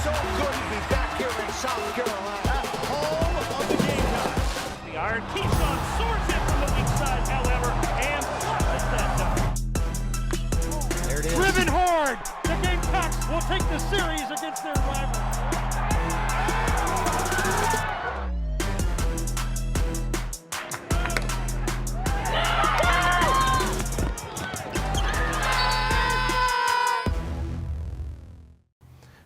so good to be back here in South Carolina, home of the Gamecocks. The iron Keyshawn swords in from the weak side, however, and flushes that down. There it is. Driven hard. The Gamecocks will take the series against their rival.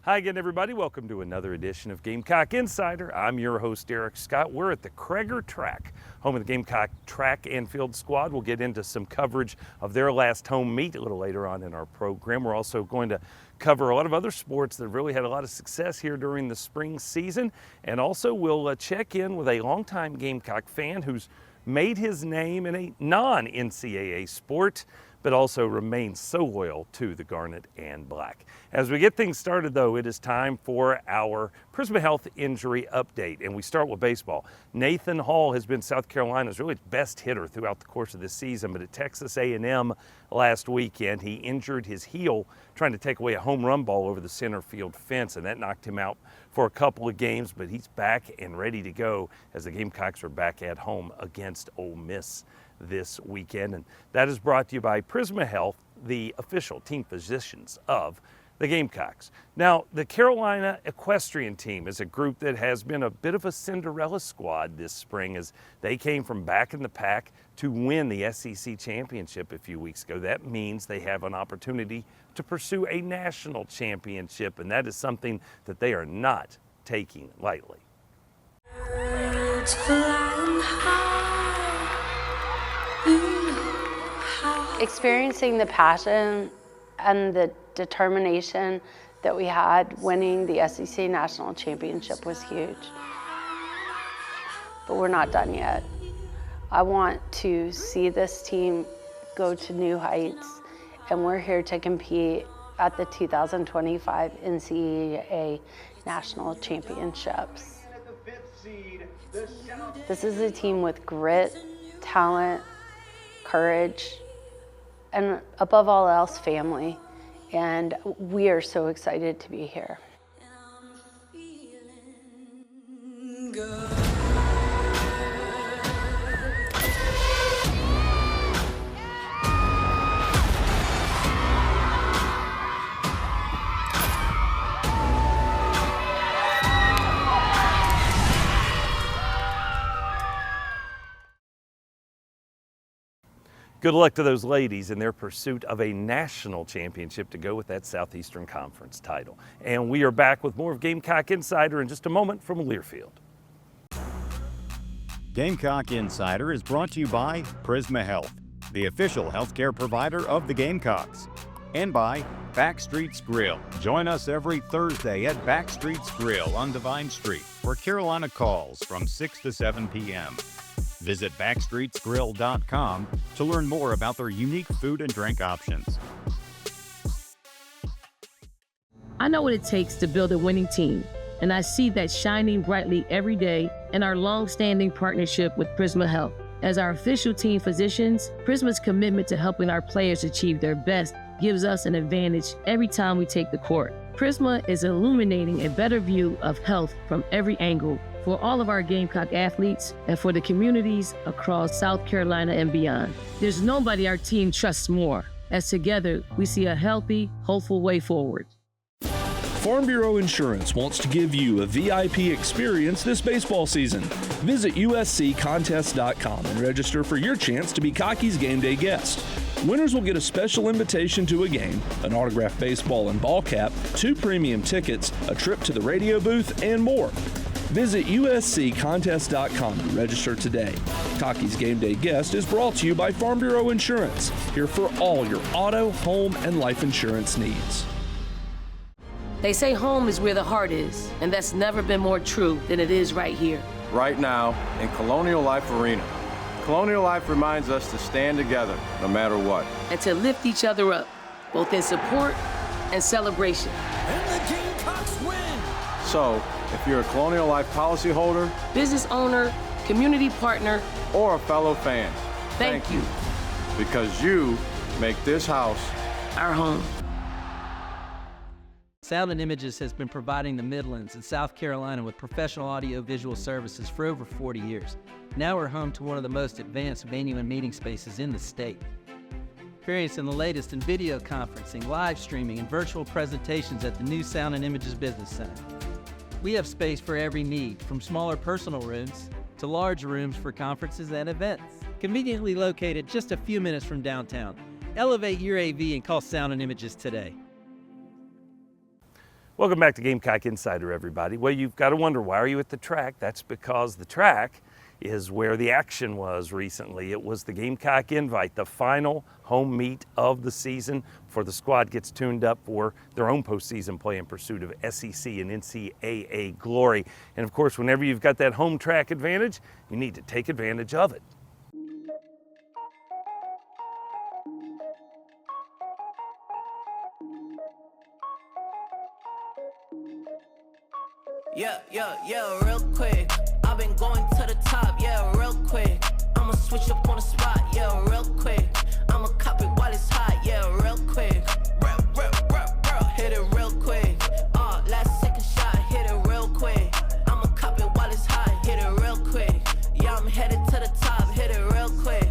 Hi again, everybody. Welcome to another edition of Gamecock Insider. I'm your host, Eric Scott. We're at the Kreger Track, home of the Gamecock track and field squad. We'll get into some coverage of their last home meet a little later on in our program. We're also going to cover a lot of other sports that have really had a lot of success here during the spring season. And also we'll check in with a longtime Gamecock fan who's made his name in a non-NCAA sport, but also remains so loyal to the Garnet and Black. As we get things started, though, it is time for our Prisma Health injury update, and we start with baseball. Nathan Hall has been South Carolina's really best hitter throughout the course of this season, but at Texas A&M last weekend, he injured his heel trying to take away a home run ball over the center field fence, and that knocked him out for a couple of games, but he's back and ready to go as the Gamecocks are back at home against Ole Miss this weekend. And that is brought to you by Prisma Health, the official team physicians of the Gamecocks. Now, the Carolina equestrian team is a group that has been a bit of a Cinderella squad this spring as they came from back in the pack to win the SEC championship a few weeks ago. That means they have an opportunity to pursue a national championship, and that is something that they are not taking lightly. Experiencing the passion and the determination that we had winning the SEC National Championship was huge. But we're not done yet. I want to see this team go to new heights, and we're here to compete at the 2025 NCAA National Championships. This is a team with grit, talent, courage, and above all else, family. And we are so excited to be here. Good luck to those ladies in their pursuit of a national championship to go with that Southeastern Conference title. And we are back with more of Gamecock Insider in just a moment from Learfield. Gamecock Insider is brought to you by Prisma Health, the official healthcare provider of the Gamecocks, and by Backstreet's Grill. Join us every Thursday at Backstreet's Grill on Divine Street, where Carolina calls from 6 to 7 p.m. Visit backstreetsgrill.com to learn more about their unique food and drink options. I know what it takes to build a winning team, and I see that shining brightly every day in our long-standing partnership with Prisma Health. As our official team physicians, Prisma's commitment to helping our players achieve their best gives us an advantage every time we take the court. Prisma is illuminating a better view of health from every angle for all of our Gamecock athletes and for the communities across South Carolina and beyond. There's nobody our team trusts more, as together we see a healthy, hopeful way forward. Farm Bureau Insurance wants to give you a VIP experience this baseball season. Visit usccontest.com and register for your chance to be Cocky's Game Day guest. Winners will get a special invitation to a game, an autographed baseball and ball cap, 2 premium tickets, a trip to the radio booth, and more. Visit usccontest.com to register today. Cocky's Game Day Guest is brought to you by Farm Bureau Insurance, here for all your auto, home, and life insurance needs. They say home is where the heart is, and that's never been more true than it is right here. Right now, in Colonial Life Arena. Colonial Life reminds us to stand together, no matter what. And to lift each other up, both in support and celebration. And the Gamecocks win! So, if you're a Colonial Life policyholder, Business owner, community partner, or a fellow fan, thank you. Because you make this house Our home. Sound and Images has been providing the Midlands and South Carolina with professional audio-visual services for over 40 years. Now we're home to one of the most advanced venue and meeting spaces in the state. Experiencing the latest in video conferencing, live streaming, and virtual presentations at the new Sound and Images Business Center. We have space for every need, from smaller personal rooms to large rooms for conferences and events. Conveniently located just a few minutes from downtown. Elevate your AV and call Sound and Images today. Welcome back to Gamecock Insider, everybody. Well, you've got to wonder, why are you at the track? That's because the track is where the action was recently. It was the Gamecock Invite, the final home meet of the season before the squad gets tuned up for their own postseason play in pursuit of SEC and NCAA glory. And of course, whenever you've got that home track advantage, you need to take advantage of it. Yeah, real quick. I've been going to the top, yeah, real quick. I'ma switch up on the spot, yeah, real quick. I'ma cop it while it's hot, yeah, real quick. Hit it real quick. Last second shot, hit it real quick. I'ma cop it while it's hot, hit it real quick. Yeah, I'm headed to the top, hit it real quick.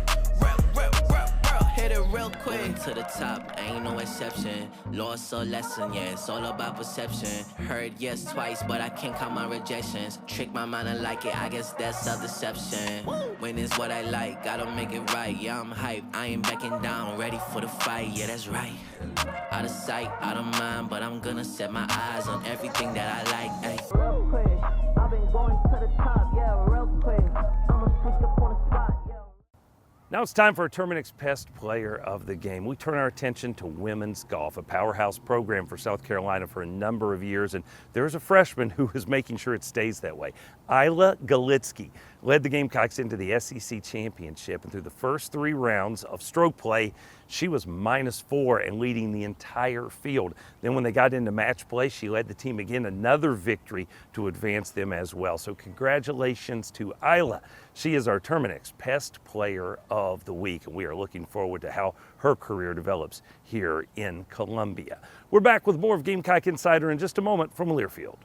Hit it real quick. To the top, ain't no exception. Lost a lesson, yeah, it's all about perception. Heard yes twice, but I can't count my rejections. Trick my mind, I like it, I guess that's self-deception. When it's what I like, gotta make it right. Yeah, I'm hyped, I ain't backing down, ready for the fight, yeah, that's right. Out of sight, out of mind, but I'm gonna set my eyes on everything that I like, ayy. Real quick, I've been going to the top, yeah, real quick. I'ma switch up on the spot, yeah. Now it's time for our Terminix Best Player of the Game. We turn our attention to women's golf, a powerhouse program for South Carolina for a number of years, and there's a freshman who is making sure it stays that way. Isla Galitsky led the Gamecocks into the SEC championship, and through the first 3 rounds of stroke play, she was -4 and leading the entire field. Then when they got into match play, she led the team again, another victory to advance them as well. So congratulations to Isla. She is our Terminix Best Player of the Week, and we are looking forward to how her career develops here in Columbia. We're back with more of Gamecock Insider in just a moment from Learfield.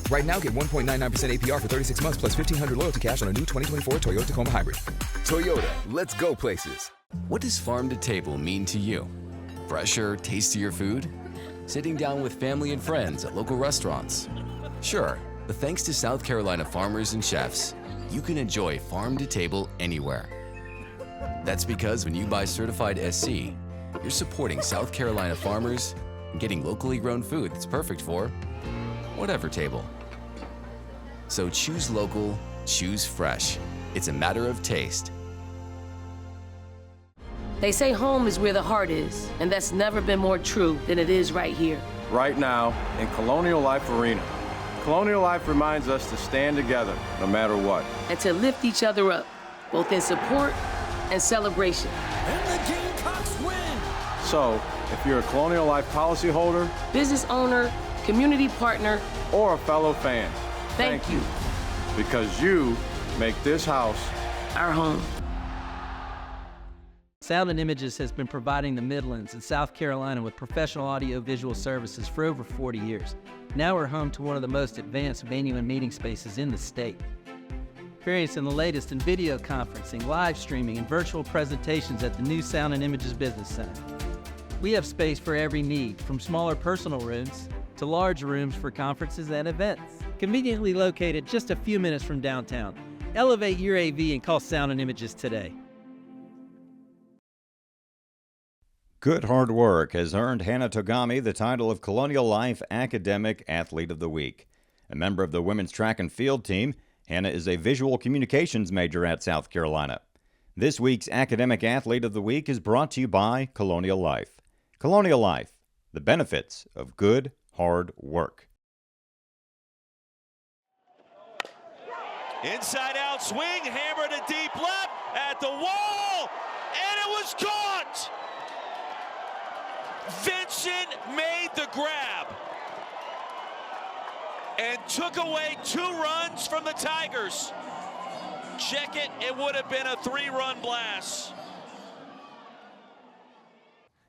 Right now, get 1.99% APR for 36 months plus $1,500 loyalty cash on a new 2024 Toyota Tacoma Hybrid. Toyota, let's go places. What does farm to table mean to you? Fresher, tastier food? Sitting down with family and friends at local restaurants? Sure, but thanks to South Carolina farmers and chefs, you can enjoy farm to table anywhere. That's because when you buy certified SC, you're supporting South Carolina farmers and getting locally grown food that's perfect for whatever table. So choose local, choose fresh. It's a matter of taste. They say home is where the heart is, and that's never been more true than it is right here. Right now, in Colonial Life Arena. Colonial Life reminds us to stand together, no matter what. And to lift each other up, both in support and celebration. And the Gamecocks win! So, if you're a Colonial Life policyholder, business owner, community partner, or a fellow fan, thank you. Because you make this house our home. Sound and Images has been providing the Midlands and South Carolina with professional audio-visual services for over 40 years. Now we're home to one of the most advanced venue and meeting spaces in the state. Experiencing the latest in video conferencing, live streaming, and virtual presentations at the new Sound and Images Business Center. We have space for every need, from smaller personal rooms to large rooms for conferences and events. Conveniently located just a few minutes from downtown. Elevate your AV and call Sound and Images today. Good hard work has earned Hannah Togami the title of Colonial Life Academic Athlete of the Week. A member of the women's track and field team, Hannah is a visual communications major at South Carolina. This week's Academic Athlete of the Week is brought to you by Colonial Life. Colonial Life, the benefits of good, hard work. Inside out swing, hammer to deep left, the wall, and it was caught! Vincent made the grab and took away 2 runs from the Tigers. Check it, it would have been a 3-run blast.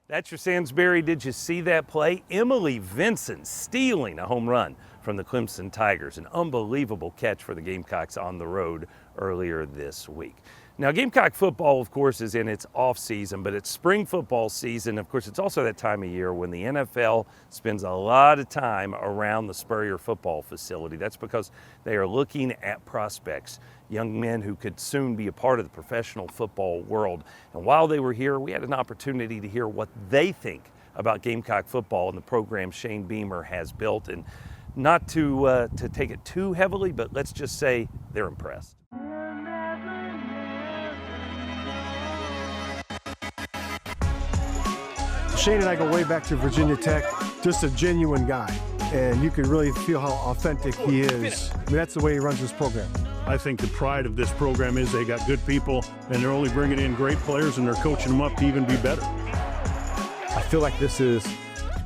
That's your Sansbury. Did you see that play? Emily Vincent stealing a home run from the Clemson Tigers. An unbelievable catch for the Gamecocks on the road earlier this week. Now, Gamecock football, of course, is in its off season, but it's spring football season. Of course, it's also that time of year when the NFL spends a lot of time around the Spurrier football facility. That's because they are looking at prospects, young men who could soon be a part of the professional football world. And while they were here, we had an opportunity to hear what they think about Gamecock football and the program Shane Beamer has built. And not to take it too heavily, but let's just say they're impressed. Shane and I go way back to Virginia Tech, just a genuine guy, and you can really feel how authentic he is. I mean, that's the way he runs his program. I think the pride of this program is they got good people, and they're only bringing in great players, and they're coaching them up to even be better. I feel like this is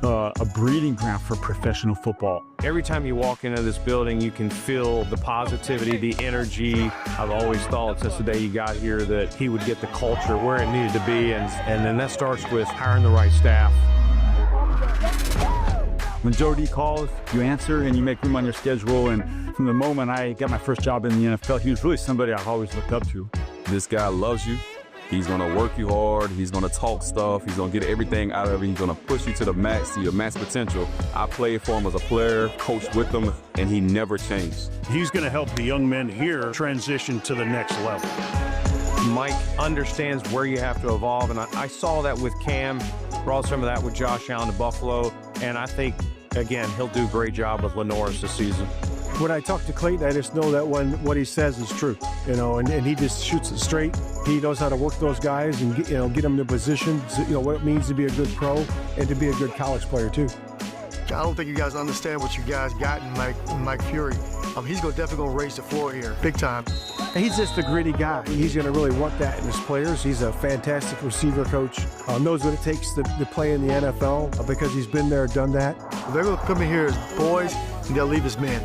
a breeding ground for professional football. Every time you walk into this building, you can feel the positivity, the energy. I've always thought since the day you got here that he would get the culture where it needed to be, and then that starts with hiring the right staff. When Joe D calls, you answer and you make room on your schedule. And from the moment I got my first job in the NFL, he was really somebody I've always looked up to. This guy loves you. He's going to work you hard. He's going to talk stuff. He's going to get everything out of it. He's going to push you to the max, to your max potential. I played for him as a player, coached with him, and he never changed. He's going to help the young men here transition to the next level. Mike understands where you have to evolve, and I saw that with Cam, brought some of that with Josh Allen to Buffalo, and I think, again, he'll do a great job with Lenoris this season. When I talk to Clayton, I just know that what he says is true, and he just shoots it straight. He knows how to work those guys and get them in the position, what it means to be a good pro and to be a good college player too. I don't think you guys understand what you guys got in Mike Fury. He's definitely going to raise the floor here, big time. He's just a gritty guy. He's going to really want that in his players. He's a fantastic receiver coach. Knows what it takes to play in the NFL because he's been there, done that. They're going to come in here as boys and they'll leave as men.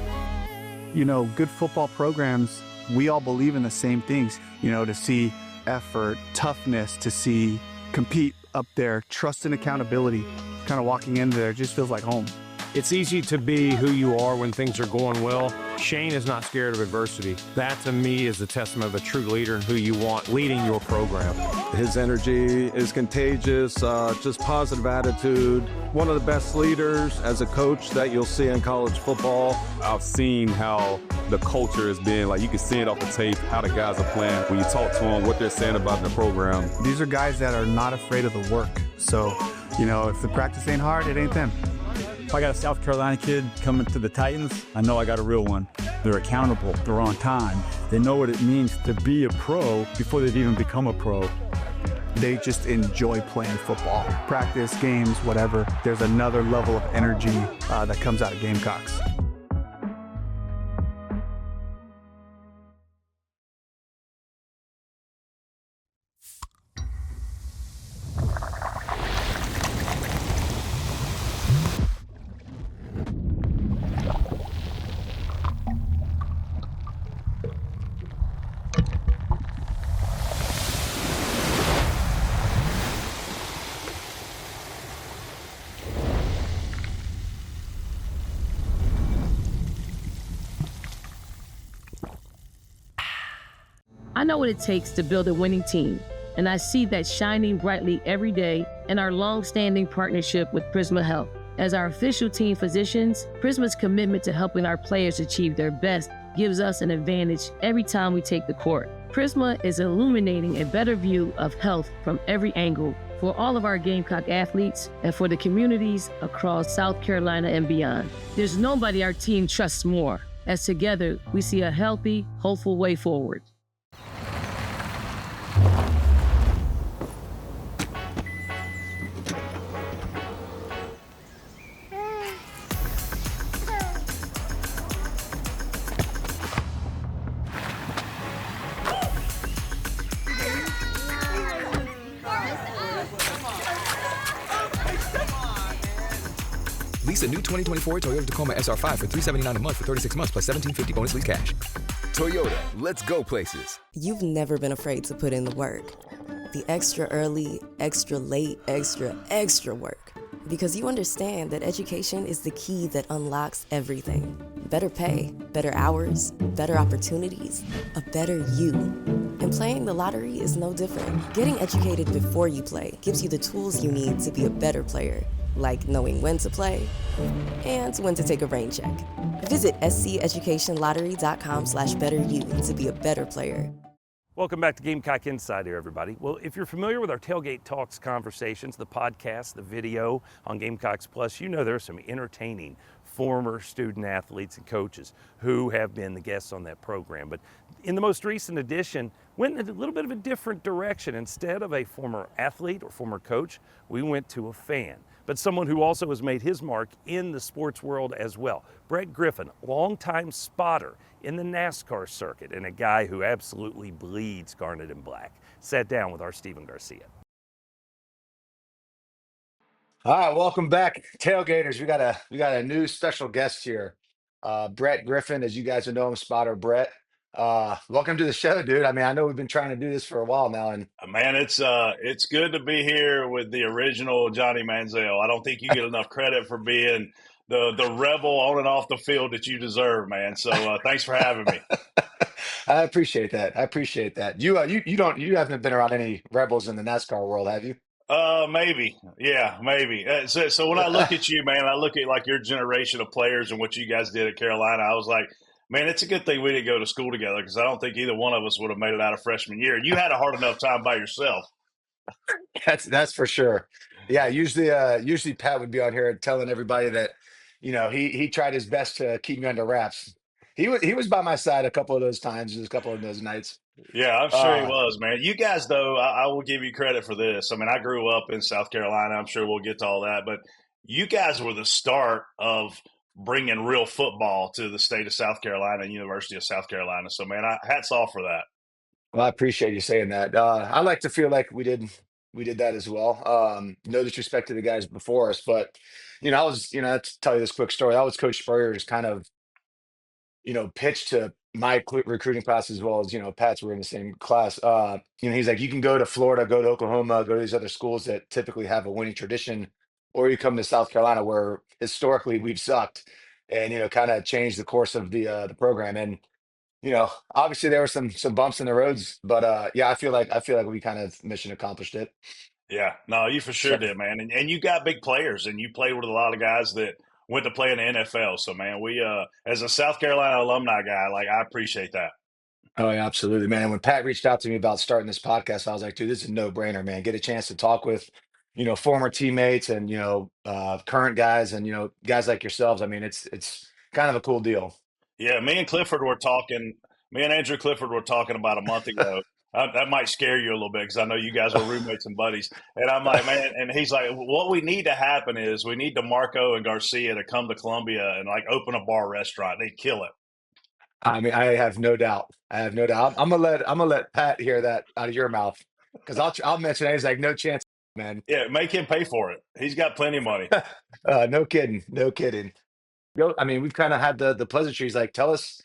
Good football programs, we all believe in the same things, to see effort, toughness, to see compete up there, trust and accountability. Kind of walking in there just feels like home. It's easy to be who you are when things are going well. Shane is not scared of adversity. That, to me, is a testament of a true leader and who you want leading your program. His energy is contagious, just positive attitude. One of the best leaders as a coach that you'll see in college football. I've seen how the culture has been, you can see it off the tape, how the guys are playing. When you talk to them, what they're saying about the program. These are guys that are not afraid of the work. So, if the practice ain't hard, it ain't them. If I got a South Carolina kid coming to the Titans, I know I got a real one. They're accountable, they're on time, they know what it means to be a pro before they've even become a pro. They just enjoy playing football. Practice, games, whatever. There's another level of energy that comes out of Gamecocks. I know what it takes to build a winning team, and I see that shining brightly every day in our long-standing partnership with Prisma Health. As our official team physicians, Prisma's commitment to helping our players achieve their best gives us an advantage every time we take the court. Prisma is illuminating a better view of health from every angle for all of our Gamecock athletes and for the communities across South Carolina and beyond. There's nobody our team trusts more, as together we see a healthy, hopeful way forward. Lease a new 2024 Toyota Tacoma SR5 for $379 a month for 36 months plus $1,750 bonus lease cash. Toyota, let's go places. You've never been afraid to put in the work. The extra early, extra late, extra work. Because you understand that education is the key that unlocks everything. Better pay, better hours, better opportunities, a better you. And playing the lottery is no different. Getting educated before you play gives you the tools you need to be a better player. Like knowing when to play and when to take a rain check. Visit sceducationlottery.com/betteryou to be a better player. Welcome back to Gamecock Insider, everybody. Well, if you're familiar with our Tailgate Talks conversations, the podcast, the video on Gamecocks Plus, you know there are some entertaining former student athletes and coaches who have been the guests on that program. But in the most recent edition, went in a little bit of a different direction. Instead of a former athlete or former coach, we went to a fan, but someone who also has made his mark in the sports world as well. Brett Griffin, longtime spotter in the NASCAR circuit and a guy who absolutely bleeds garnet and black, sat down with our Steven Garcia. All right, welcome back, tailgaters. We got a new special guest here, Brett Griffin, as you guys know him, spotter Brett. Welcome to the show, dude. I mean, I know we've been trying to do this for a while now, and man, it's good to be here with the original Johnny Manziel. I don't think you get enough credit for being the rebel on and off the field that you deserve, man. So thanks for having me. I appreciate that. You haven't been around any rebels in the NASCAR world, have you? Maybe. Yeah, maybe. So when I look at you, man, I look at like your generation of players and what you guys did at Carolina. I was like, man, it's a good thing we didn't go to school together because I don't think either one of us would have made it out of freshman year. You had a hard enough time by yourself. That's for sure. Yeah, usually Pat would be on here telling everybody that, he tried his best to keep me under wraps. He was by my side a couple of those times, a couple of those nights. Yeah, I'm sure he was, man. You guys, though, I will give you credit for this. I mean, I grew up in South Carolina. I'm sure we'll get to all that. But you guys were the start of bringing real football to the state of South Carolina and University of South Carolina. So, man, hats off for that. Well, I appreciate you saying that. I like to feel like we did that as well. No disrespect to the guys before us, but I was, to tell you this quick story. That was Coach Spurrier's kind of, pitch to my recruiting class as well as, Pat's. Were in the same class. He's like, you can go to Florida, go to Oklahoma, go to these other schools that typically have a winning tradition, or you come to South Carolina where historically we've sucked, and kind of changed the course of the program. And obviously there were some bumps in the roads, but yeah, I feel like we kind of mission accomplished it. Yeah, no, you for sure did, man. And you got big players, and you played with a lot of guys that went to play in the NFL. So, man, we as a South Carolina alumni guy, I appreciate that. Oh, yeah, absolutely, man. When Pat reached out to me about starting this podcast, I was like, dude, this is a no-brainer, man. Get a chance to talk with, former teammates and, current guys and, guys like yourselves. I mean, it's kind of a cool deal. Yeah, me and Andrew Clifford were talking about a month ago. That might scare you a little bit because I know you guys were roommates and buddies. And I'm like, man, and he's like, what we need to happen is we need DeMarco and Garcia to come to Columbia and open a bar restaurant. They'd kill it. I mean, I have no doubt. I'm gonna let Pat hear that out of your mouth because I'll mention it. He's like, no chance, man. Yeah, make him pay for it. He's got plenty of money. No kidding. I mean, we've kind of had the pleasantries. Like, tell us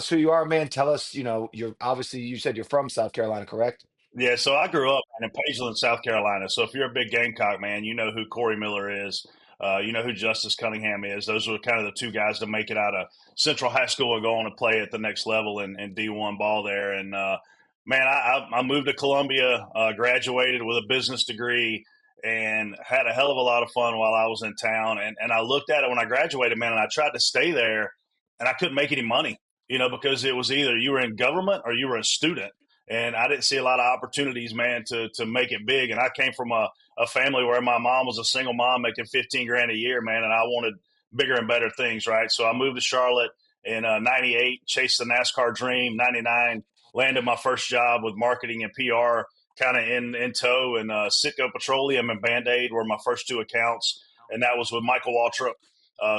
who you are, man. Tell us, you're obviously, you said you're from South Carolina, correct? Yeah, so I grew up in Pageland, South Carolina. So if you're a big Gamecock man, you know who Corey Miller is. You know who Justice Cunningham is. Those were kind of the two guys to make it out of Central High School and go on to play at the next level in D1 ball there. And, man, I moved to Columbia, graduated with a business degree, and had a hell of a lot of fun while I was in town. And I looked at it when I graduated, man, and I tried to stay there, and I couldn't make any money, because it was either you were in government or you were a student. And I didn't see a lot of opportunities, man, to make it big. And I came from a family where my mom was a single mom making $15,000 a year, man, and I wanted bigger and better things, right? So I moved to Charlotte in 98, chased the NASCAR dream. 99, landed my first job with marketing and PR kind of in tow. And Citgo Petroleum and Band-Aid were my first two accounts. And that was with Michael Waltrip,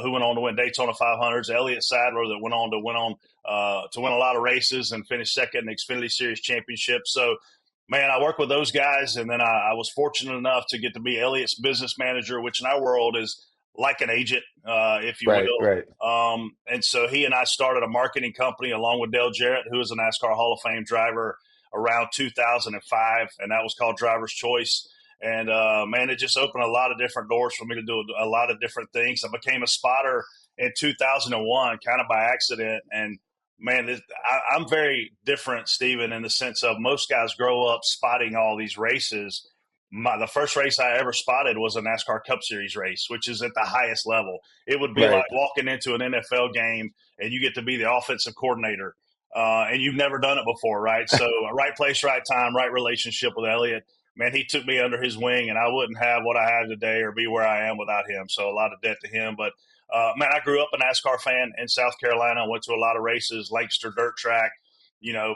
who went on to win Daytona 500s, Elliott Sadler, that went on to win a lot of races and finished second in the Xfinity Series championship. So, man, I worked with those guys, and then I was fortunate enough to get to be Elliott's business manager, which in our world is like an agent, if you Right, will. right. And so he and I started a marketing company along with Dale Jarrett, who is a NASCAR Hall of Fame driver around 2005, and that was called Driver's Choice. And man, it just opened a lot of different doors for me to do a lot of different things. I became a spotter in 2001, kind of by accident. And man, I'm very different, Steven, in the sense of most guys grow up spotting all these races. The first race I ever spotted was a NASCAR Cup Series race, which is at the highest level. It would be Right. like walking into an NFL game and you get to be the offensive coordinator, and you've never done it before, right? So, right place, right time, right relationship with Elliott. Man, he took me under his wing, and I wouldn't have what I have today or be where I am without him. So, a lot of debt to him. But man, I grew up a NASCAR fan in South Carolina. Went to a lot of races, Lancaster Dirt Track,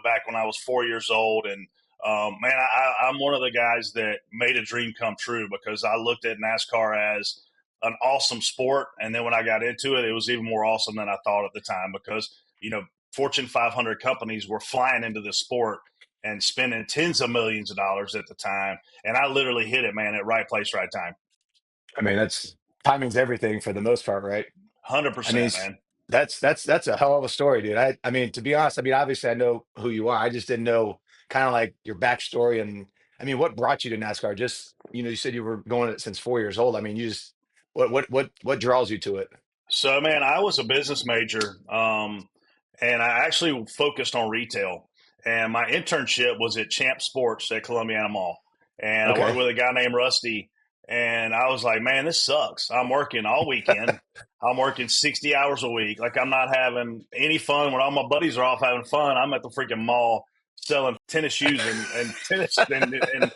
back when I was 4 years old. And man, I'm one of the guys that made a dream come true because I looked at NASCAR as an awesome sport. And then when I got into it, it was even more awesome than I thought at the time because, Fortune 500 companies were flying into the sport and spending tens of millions of dollars at the time. And I literally hit it, man, at right place, right time. I mean, timing's everything for the most part, right? I 100%, mean, man. that's a hell of a story, dude. I mean, to be honest, I mean, obviously I know who you are. I just didn't know kind of like your backstory and I mean, what brought you to NASCAR? Just, you said you were going it since 4 years old. I mean, you just what draws you to it? So, man, I was a business major, and I actually focused on retail. And my internship was at Champ Sports at Columbiana Mall. And I worked Okay. with a guy named Rusty. And I was like, man, this sucks. I'm working all weekend. I'm working 60 hours a week. Like, I'm not having any fun when all my buddies are off having fun. I'm at the freaking mall selling tennis shoes and tennis. And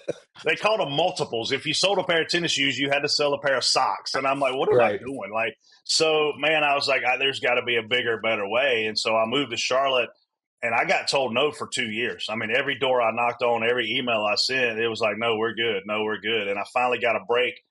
they called them multiples. If you sold a pair of tennis shoes, you had to sell a pair of socks. And I'm like, what am I Right. doing? Like, so, man, I was like, there's got to be a bigger, better way. And so I moved to Charlotte, and I got told no for 2 years. I mean, every door I knocked on, every email I sent, it was like, no, we're good. No, we're good. And I finally got a break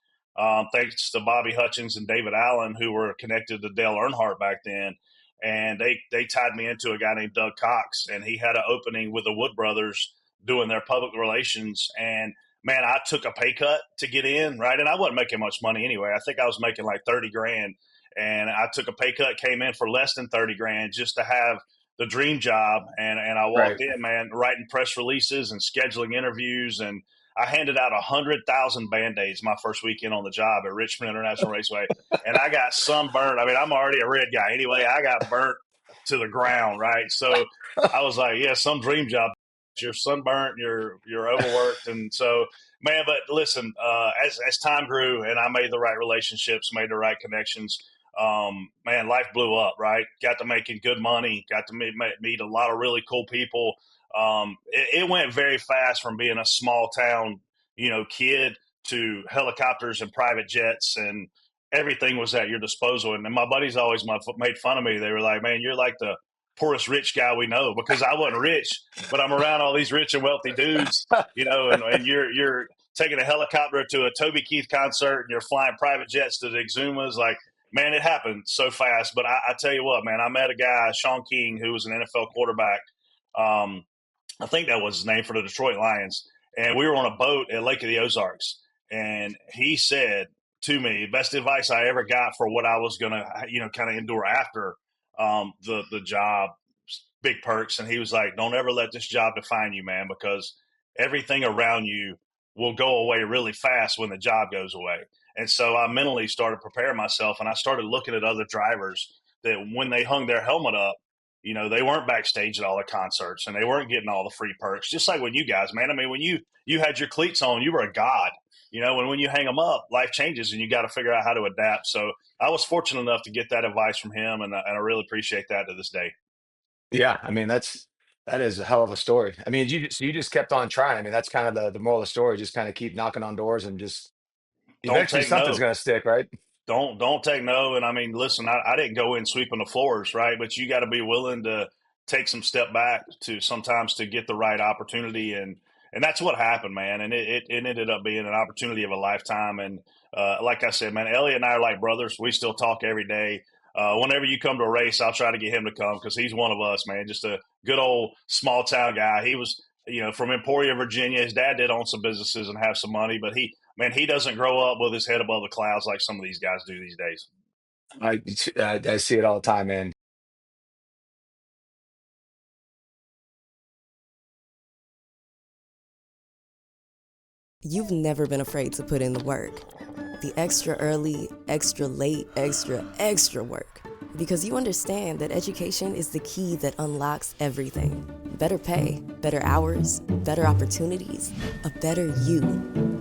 thanks to Bobby Hutchins and David Allen, who were connected to Dale Earnhardt back then. And they tied me into a guy named Doug Cox, and he had an opening with the Wood Brothers doing their public relations. And man, I took a pay cut to get in, right? And I wasn't making much money anyway. I think I was making like 30 grand. And I took a pay cut, came in for less than 30 grand just to have the dream job. And I Right. walked in, man, writing press releases and scheduling interviews. And I handed out 100,000 Band-Aids my first weekend on the job at Richmond International Raceway. And I got sunburned. I mean, I'm already a red guy anyway. I got burnt to the ground, right? So I was like, yeah, some dream job. You're sunburnt, you're overworked. And so, man, but listen, as time grew and I made the right relationships, made the right connections, man, life blew up, right? Got to making good money, got to meet a lot of really cool people. It went very fast from being a small town, kid to helicopters and private jets, and everything was at your disposal. And my buddies always made fun of me. They were like, man, you're like the poorest rich guy we know, because I wasn't rich, but I'm around all these rich and wealthy dudes, and you're taking a helicopter to a Toby Keith concert and you're flying private jets to the Exumas. Like, man, it happened so fast. But I tell you what, man, I met a guy, Sean King, who was an NFL quarterback. I think that was his name, for the Detroit Lions. And we were on a boat at Lake of the Ozarks. And he said to me, best advice I ever got for what I was going to, kind of endure after the job, big perks. And he was like, don't ever let this job define you, man, because everything around you will go away really fast when the job goes away. And so I mentally started preparing myself, and I started looking at other drivers that when they hung their helmet up, they weren't backstage at all the concerts and they weren't getting all the free perks. Just like when you guys, man, I mean, when you had your cleats on, you were a god, and when you hang them up, life changes and you got to figure out how to adapt. So I was fortunate enough to get that advice from him. And I really appreciate that to this day. Yeah, I mean, that is a hell of a story. I mean, you just kept on trying. I mean, that's kind of the moral of the story. Just kind of keep knocking on doors and just Don't eventually take something's no. going to stick, right? Don't take no. And I mean, listen, I didn't go in sweeping the floors, right? But you got to be willing to take some step back to sometimes to get the right opportunity. And that's what happened, man. And it ended up being an opportunity of a lifetime. And like I said, man, Elliot and I are like brothers. We still talk every day. Whenever you come to a race, I'll try to get him to come because he's one of us, man. Just a good old small town guy. He was, from Emporia, Virginia. His dad did own some businesses and have some money, but man, he doesn't grow up with his head above the clouds like some of these guys do these days. I see it all the time, man. You've never been afraid to put in the work. The extra early, extra late, extra work. Because you understand that education is the key that unlocks everything. Better pay, better hours, better opportunities, a better you.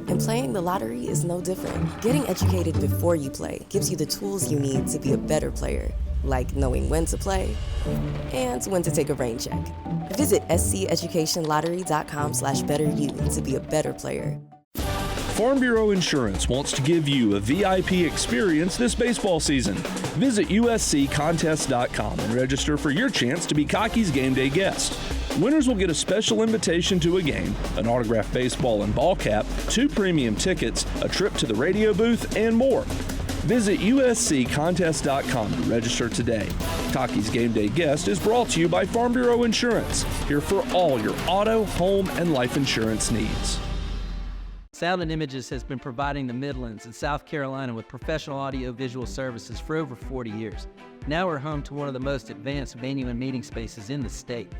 And playing the lottery is no different. Getting educated before you play gives you the tools you need to be a better player, like knowing when to play and when to take a rain check. Visit sceducationlottery.com/betteryou to be a better player. Farm Bureau Insurance wants to give you a VIP experience this baseball season. Visit usccontest.com and register for your chance to be Cocky's game day guest. Winners will get a special invitation to a game, an autographed baseball and ball cap, 2 premium tickets, a trip to the radio booth, and more. Visit usccontest.com to register today. Cocky's Game Day Guest is brought to you by Farm Bureau Insurance, here for all your auto, home, and life insurance needs. Sound and Images has been providing the Midlands and South Carolina with professional audio-visual services for over 40 years. Now we're home to one of the most advanced venue and meeting spaces in the state.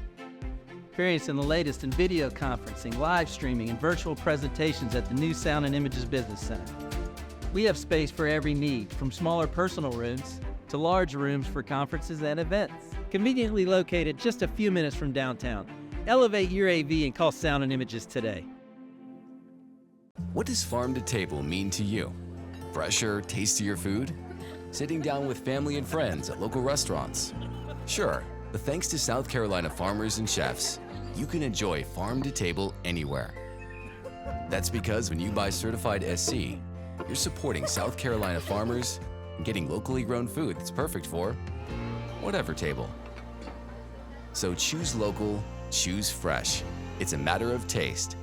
Experiencing the latest in video conferencing, live streaming, and virtual presentations at the new Sound and Images Business Center. We have space for every need, from smaller personal rooms to large rooms for conferences and events. Conveniently located just a few minutes from downtown. Elevate your AV and call Sound and Images today. What does farm to table mean to you? Fresher, tastier food? Sitting down with family and friends at local restaurants? Sure, but thanks to South Carolina farmers and chefs, you can enjoy farm to table anywhere. That's because when you buy certified SC, you're supporting South Carolina farmers and getting locally grown food that's perfect for whatever table. So choose local, choose fresh. It's a matter of taste.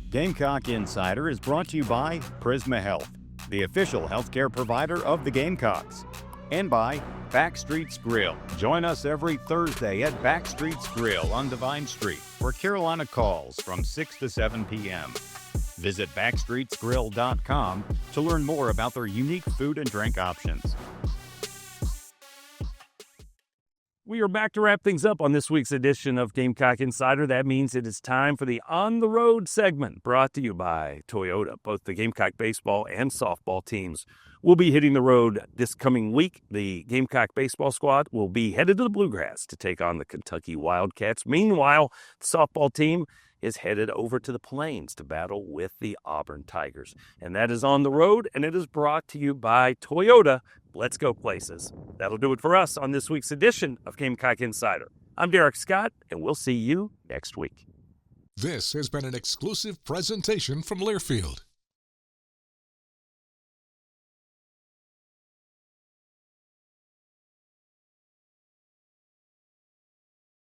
Gamecock Insider is brought to you by Prisma Health, the official healthcare provider of the Gamecocks, and by Backstreet's Grill. Join us every Thursday at Backstreet's Grill on Divine Street, where Carolina calls from 6 to 7 p.m. Visit backstreetsgrill.com to learn more about their unique food and drink options. We are back to wrap things up on this week's edition of Gamecock Insider. That means it is time for the On the Road segment, brought to you by Toyota. Both the Gamecock baseball and softball teams will be hitting the road this coming week. The Gamecock baseball squad will be headed to the Bluegrass to take on the Kentucky Wildcats. Meanwhile, the softball team is headed over to the Plains to battle with the Auburn Tigers. And that is On the Road, and it is brought to you by Toyota. Let's go places. That'll do it for us on this week's edition of Gamecock Insider. I'm Derek Scott, and we'll see you next week. This has been an exclusive presentation from Learfield.